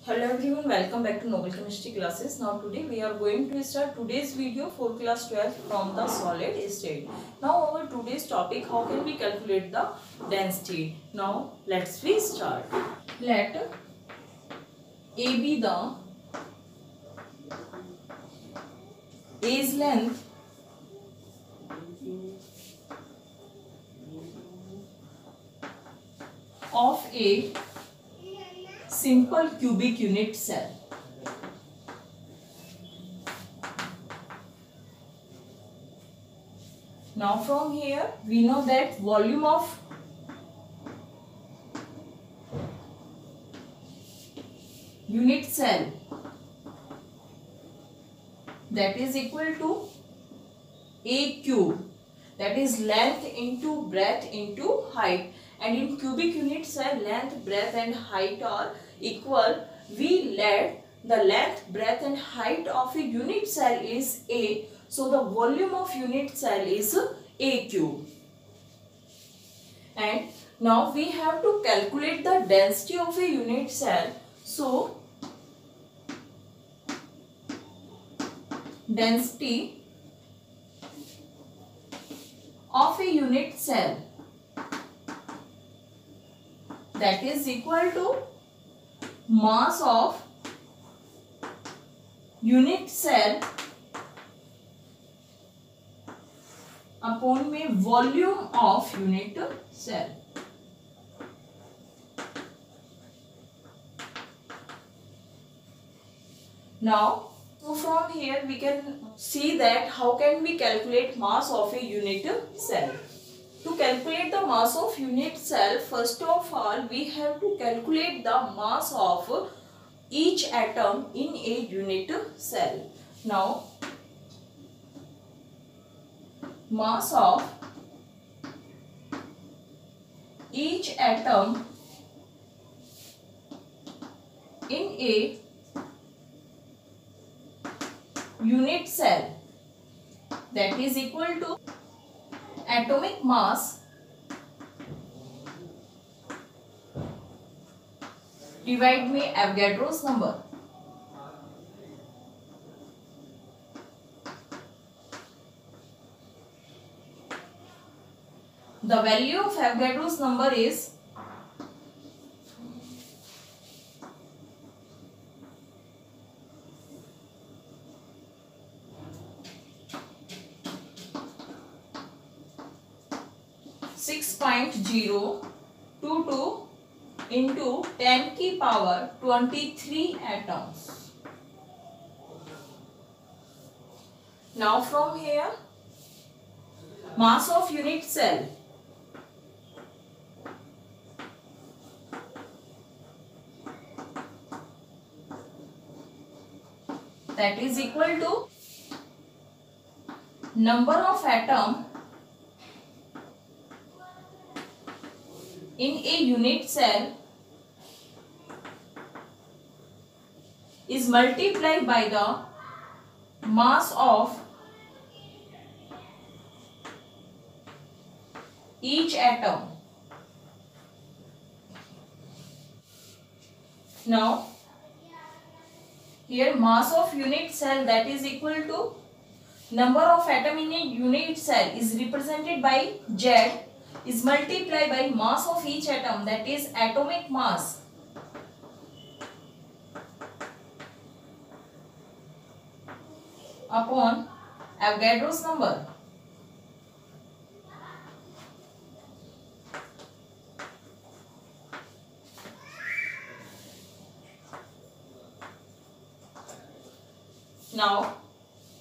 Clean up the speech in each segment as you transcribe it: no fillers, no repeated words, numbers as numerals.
Hello everyone, welcome back to Noble Chemistry classes. Now today we are going to start today's video for class 12 from the solid state. Now our today's topic, how can we calculate the density? Now let's we start. Let A be the A's length of a simple cubic unit cell. Now from here we know that volume of unit cell, that is equal to A cube, that is length into breadth into height, and in cubic unit cell length, breadth and height are equal. We let the length, breadth and height of a unit cell is A, so the volume of unit cell is A cube. And now we have to calculate the density of a unit cell. So density of a unit cell, that is equal to mass of unit cell upon में volume of unit cell. Now, so from here we can see that how can we calculate mass of a unit cell. To calculate the mass of unit cell, first of all we have to calculate the mass of each atom in a unit cell. Now, mass of each atom in a unit cell, that is equal to atomic mass divide में Avogadro's number. The value of Avogadro's number is 6.022 into 10 की power 23 atoms. Now from here, mass of unit cell, that is equal to number of atom in a unit cell is multiplied by the mass of each atom. Now, here mass of unit cell, that is equal to number of atom in a unit cell is represented by Z, is multiplied by mass of each atom, that is atomic mass, upon Avogadro's number. Now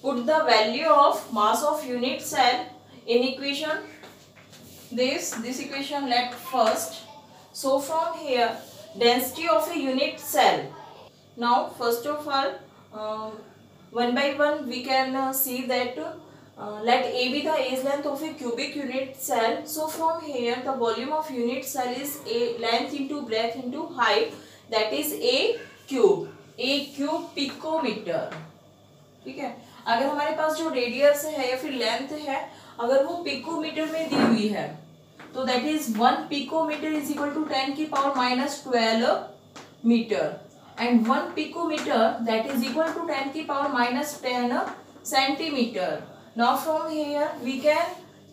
put the value of mass of unit cell in equation. This equation let first. So from here, density of a unit cell. Now first of all, one by one we can see that let A be the A's length of a cubic unit cell. So from here the volume of unit cell is A length into breadth into height, that is A cube picometer. ठीक है, अगर हमारे पास जो radius है या फिर length है अगर वो पिकोमीटर में दी हुई है तो that is 1 picometer is equal to 10 की power -12 meter, and 1 picometer, that is equal to 10 की power minus 10 centimeter. Now from here we can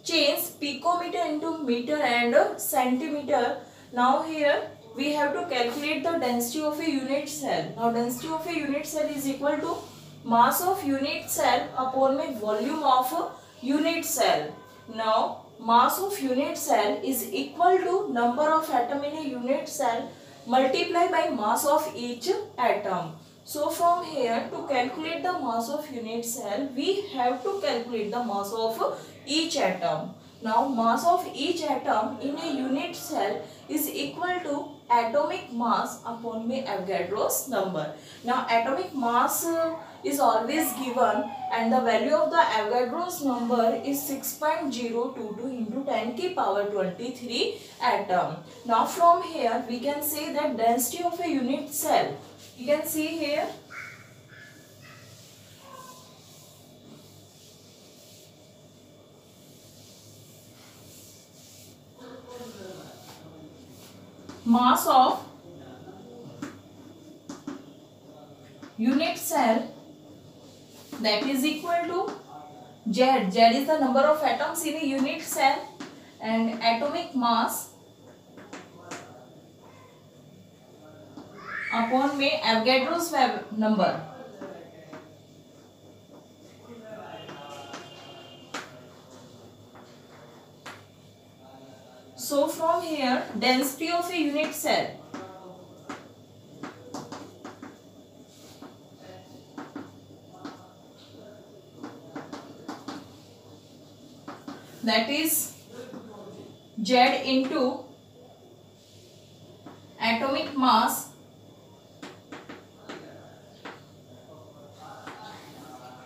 change picometer into meter and centimeter. Now here we have to calculate the density of a unit cell. Now density of a unit cell is equal to mass of unit cell upon में volume of unit cell. Now mass of unit cell is equal to number of atom in a unit cell multiplied by mass of each atom. So from here, to calculate the mass of unit cell, we have to calculate the mass of each atom. Now mass of each atom in a unit cell is equal to atomic mass upon में Avogadro's number. Now atomic mass is always given and the value of the Avogadro's number is 6.022 into 10 की power 23 atom. Now from here we can say that density of a unit cell, you can see here, mass of unit cell, that is equal to Z. Z is the number of atoms in a unit cell and atomic mass upon में Avogadro's number. So from here, density of a unit cell, that is Z into atomic mass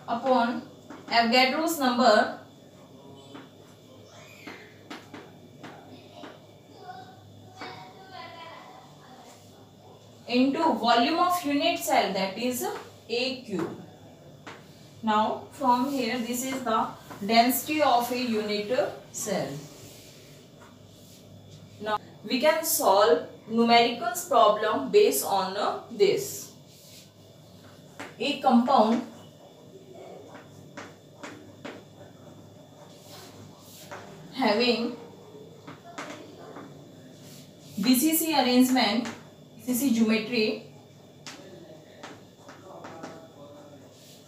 upon Avogadro's number into volume of unit cell, that is A cube. Now from here, this is the density of a unit cell. Now we can solve numerical problem based on this. A compound having BCC arrangement, BCC geometry,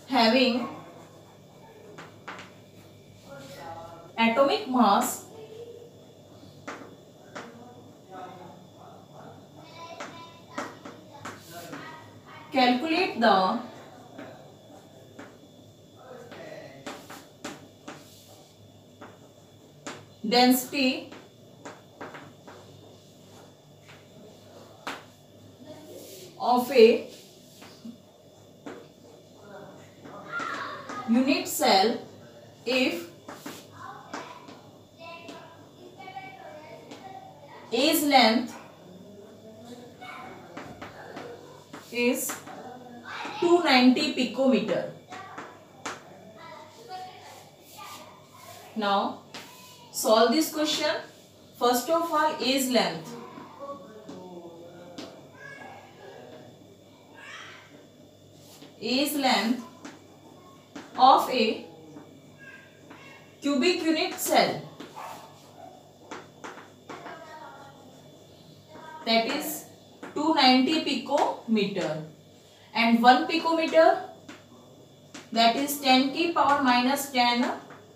having atomic mass calculate the density of a unit cell if A's length is 290 picometer. Now solve this question. First of all, A's length. A's length of a cubic unit cell, that is 290 picometer, and 1 picometer, that is 10 की power minus 10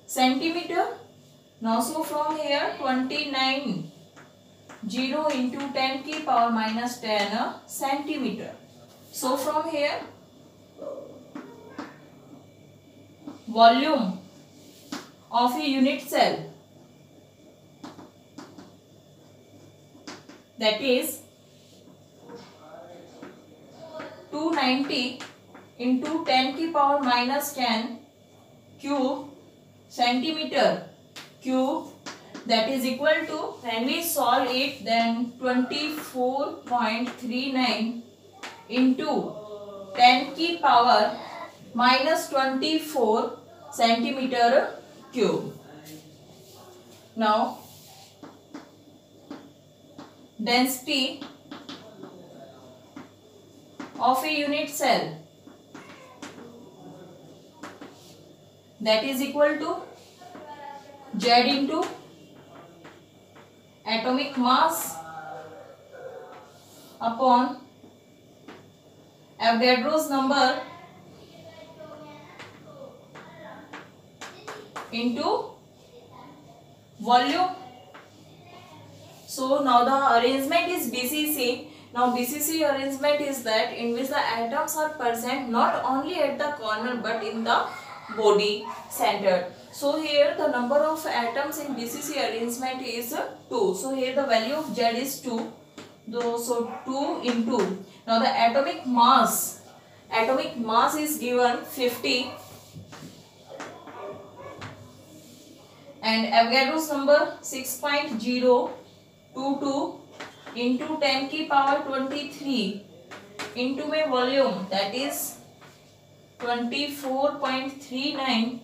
centimeter. Now so from here 29 0 into 10 की power minus 10 centimeter. So from here volume of a unit cell, that is 290 into 10 की power minus 10 cube centimeter cube, that is equal to, when we solve it, then 24.39 into 10 की power minus 24 centimeter cube. Now density of a unit cell, that is equal to Z into atomic mass upon Avogadro's number into volume. So now the arrangement is BCC. Now BCC arrangement is that in which the atoms are present not only at the corner but in the body center. So here the number of atoms in BCC arrangement is 2. So here the value of Z is 2. So 2 into, now the atomic mass is given 50 and Avogadro's number 6.022 into 10 की power 23 into my volume, that is 24.39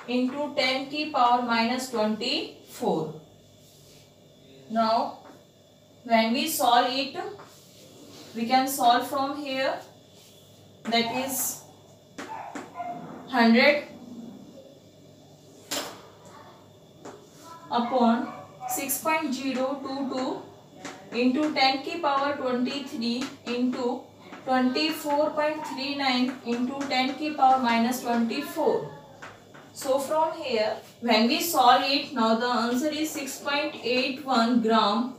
into 10 की power minus 24. Now when we solve it, we can solve from here, that is 100 upon 6.022 into 10 की power 23 into 24.39 into 10 की power minus 24. So from here, when we solve it, now the answer is 6.81 gram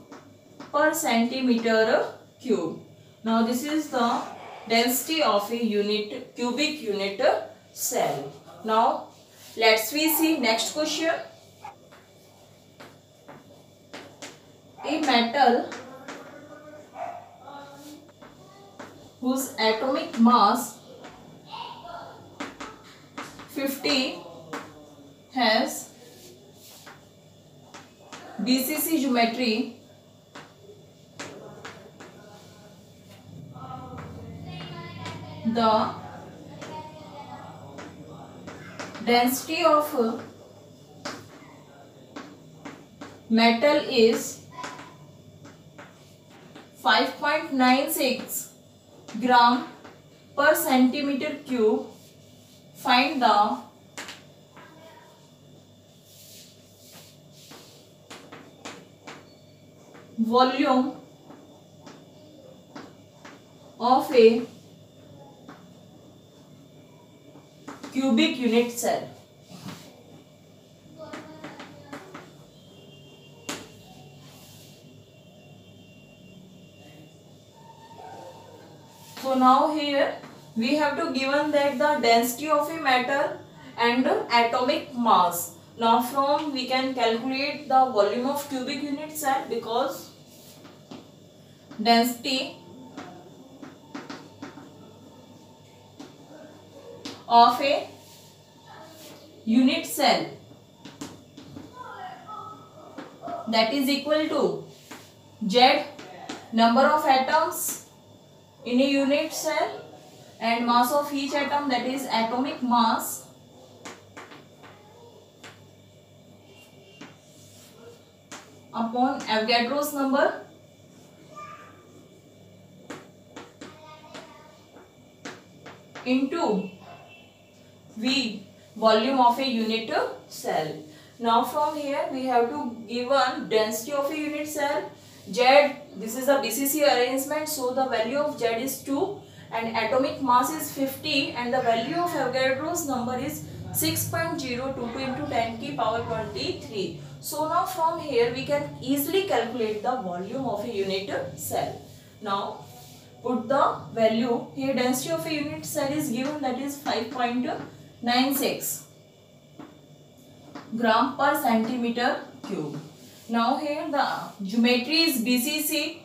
per centimeter cube. Now this is the density of a cubic unit cell. Now let's see next question. A metal whose atomic mass 50 has BCC geometry the density of metal is 5.96 gram per centimeter cube. Find the volume of a cubic unit cell. So now here we have to given that the density of a metal and atomic mass. Now from we can calculate the volume of cubic unit cell, because density of a unit cell, that is equal to Z, number of atoms in a unit cell, and mass of each atom, that is atomic mass, upon Avogadro's number into V, volume of a unit cell. Now from here we have to given density of a unit cell Z. This is a BCC arrangement, so the value of Z is 2 and atomic mass is 50 and the value of Avogadro's number is 6.022 into 10 की power 23. So now from here we can easily calculate the volume of a unit cell. Now put the value here. Density of a unit cell is given, that is 5.96 gram per centimeter cube. Now here the geometry is BCC,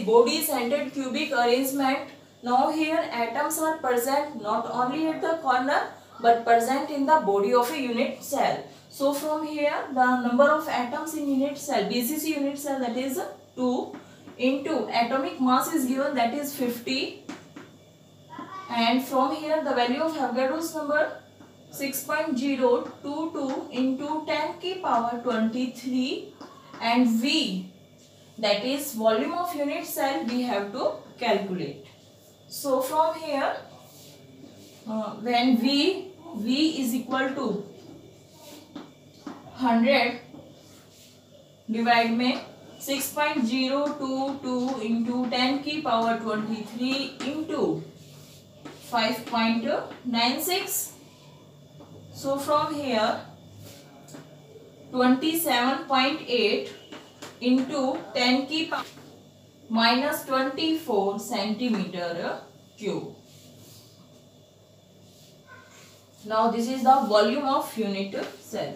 body centered cubic arrangement. Now here atoms are present not only at the corner but present in the body of a unit cell. So from here the number of atoms in unit cell, BCC unit cell, that is 2 into atomic mass is given, that is 50, and from here the value of Avogadro's number 6.022 into 10 की power 23 and V, that is volume of unit cell, we have to calculate. So from here, when V is equal to 100 divide में 6.022 into 10 की power 23 into 5.96. So from here 27.8 into 10 की minus 24 centimetre cube. Now this is the volume of unit cell.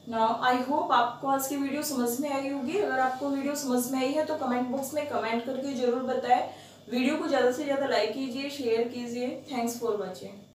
Now I hope आपको आज की video समझ में आई होगी. अगर आपको वीडियो समझ में आई है तो कमेंट बॉक्स में कमेंट करके जरूर बताएं. वीडियो को ज़्यादा से ज़्यादा लाइक कीजिए, शेयर कीजिए. Thanks for watching.